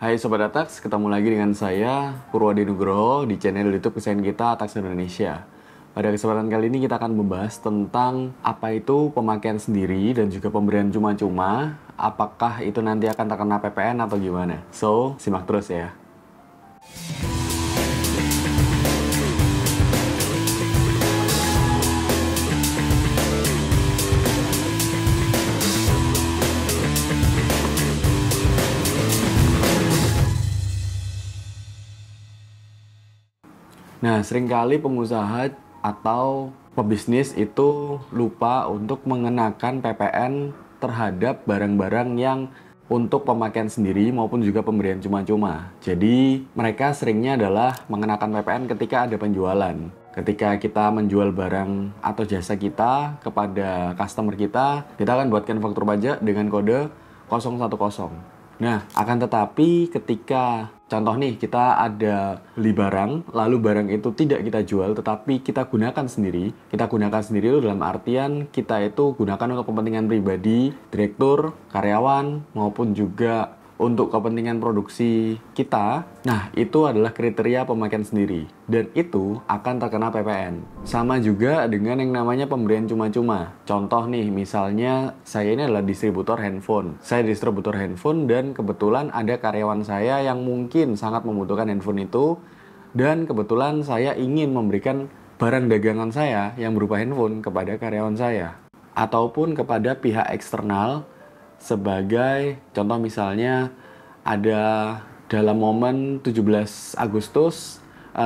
Hai Sobat Atax, ketemu lagi dengan saya Purwadi Nugroho di channel YouTube kesayangan kita Atax Indonesia. Pada kesempatan kali ini kita akan membahas tentang apa itu pemakaian sendiri dan juga pemberian cuma-cuma. Apakah itu nanti akan terkena PPN atau gimana? So, simak terus ya. Nah, seringkali pengusaha atau pebisnis itu lupa untuk mengenakan PPN terhadap barang-barang yang untuk pemakaian sendiri maupun juga pemberian cuma-cuma. Jadi, mereka seringnya adalah mengenakan PPN ketika ada penjualan. Ketika kita menjual barang atau jasa kita kepada customer kita akan buatkan faktur pajak dengan kode 010. Nah, akan tetapi ketika contoh nih, kita ada beli barang, lalu barang itu tidak kita jual, tetapi kita gunakan sendiri. Kita gunakan sendiri itu dalam artian kita itu gunakan untuk kepentingan pribadi, direktur, karyawan, maupun juga untuk kepentingan produksi kita. Nah, itu adalah kriteria pemakaian sendiri. Dan itu akan terkena PPN. Sama juga dengan yang namanya pemberian cuma-cuma. Contoh nih, misalnya saya ini adalah distributor handphone. Saya distributor handphone dan kebetulan ada karyawan saya yang mungkin sangat membutuhkan handphone itu. Dan kebetulan saya ingin memberikan barang dagangan saya yang berupa handphone kepada karyawan saya. Ataupun kepada pihak eksternal. Sebagai contoh misalnya ada dalam momen 17 Agustus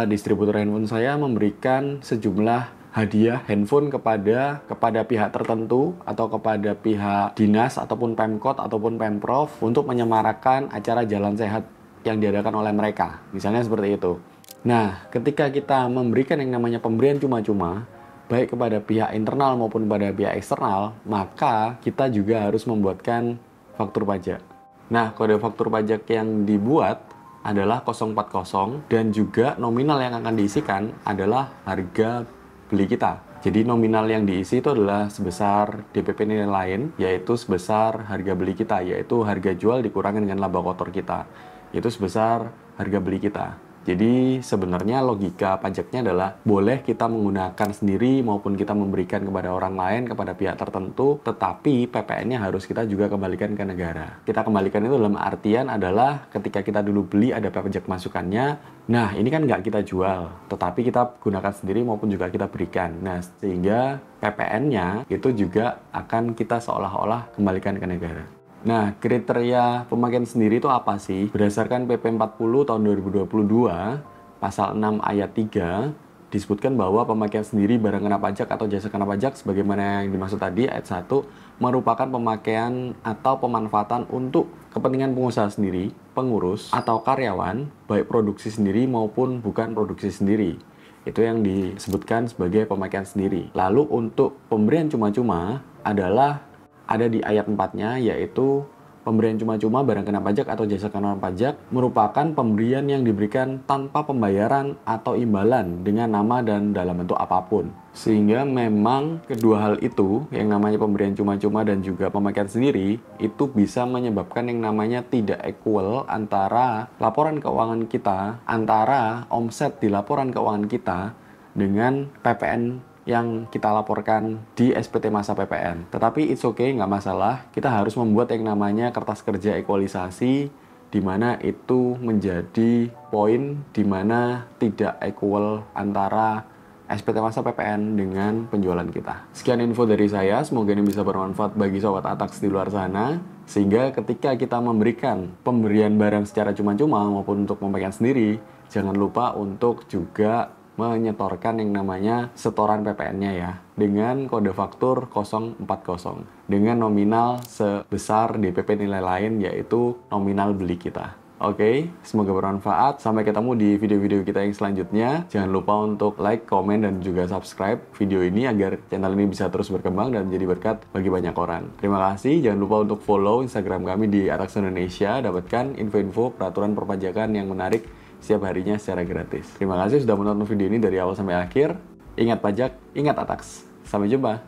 distributor handphone saya memberikan sejumlah hadiah handphone kepada pihak tertentu atau kepada pihak dinas ataupun Pemkot ataupun Pemprov untuk menyemarakan acara jalan sehat yang diadakan oleh mereka. Misalnya seperti itu. Nah, ketika kita memberikan yang namanya pemberian cuma-cuma baik kepada pihak internal maupun pada pihak eksternal, maka kita juga harus membuatkan faktur pajak. Nah, kode faktur pajak yang dibuat adalah 040 dan juga nominal yang akan diisikan adalah harga beli kita. Jadi nominal yang diisi itu adalah sebesar DPP nilai lain, yaitu sebesar harga beli kita, yaitu harga jual dikurangi dengan laba kotor kita, yaitu sebesar harga beli kita. Jadi sebenarnya logika pajaknya adalah boleh kita menggunakan sendiri maupun kita memberikan kepada orang lain, kepada pihak tertentu, tetapi PPN-nya harus kita juga kembalikan ke negara. Kita kembalikan itu dalam artian adalah ketika kita dulu beli ada pajak masukannya, nah ini kan nggak kita jual, tetapi kita gunakan sendiri maupun juga kita berikan. Nah, sehingga PPN-nya itu juga akan kita seolah-olah kembalikan ke negara. Nah, kriteria pemakaian sendiri itu apa sih? Berdasarkan PP 40 tahun 2022, pasal 6 ayat 3, disebutkan bahwa pemakaian sendiri barang kena pajak atau jasa kena pajak sebagaimana yang dimaksud tadi, ayat 1, merupakan pemakaian atau pemanfaatan untuk kepentingan pengusaha sendiri, pengurus, atau karyawan, baik produksi sendiri maupun bukan produksi sendiri. Itu yang disebutkan sebagai pemakaian sendiri. Lalu untuk pemberian cuma-cuma adalah ada di ayat 4-nya, yaitu pemberian cuma-cuma barang kena pajak atau jasa kena pajak merupakan pemberian yang diberikan tanpa pembayaran atau imbalan dengan nama dan dalam bentuk apapun. Sehingga memang kedua hal itu, yang namanya pemberian cuma-cuma dan juga pemakaian sendiri, itu bisa menyebabkan yang namanya tidak equal antara laporan keuangan kita, antara omset di laporan keuangan kita dengan PPN yang kita laporkan di SPT masa PPN. Tetapi it's okay, nggak masalah. Kita harus membuat yang namanya kertas kerja ekualisasi, di mana itu menjadi poin di mana tidak equal antara SPT masa PPN dengan penjualan kita. Sekian info dari saya, semoga ini bisa bermanfaat bagi sobat Atax di luar sana, sehingga ketika kita memberikan pemberian barang secara cuma-cuma maupun untuk pemakaian sendiri, jangan lupa untuk juga menyetorkan yang namanya setoran PPN-nya ya, dengan kode faktur 040 dengan nominal sebesar DPP nilai lain, yaitu nominal beli kita. Oke, semoga bermanfaat. Sampai ketemu di video-video kita yang selanjutnya. Jangan lupa untuk like, komen, dan juga subscribe video ini agar channel ini bisa terus berkembang dan menjadi berkat bagi banyak orang. Terima kasih. Jangan lupa untuk follow Instagram kami di Atax Indonesia. Dapatkan info-info peraturan perpajakan yang menarik setiap harinya secara gratis. Terima kasih sudah menonton video ini dari awal sampai akhir. Ingat pajak, ingat Atax. Sampai jumpa.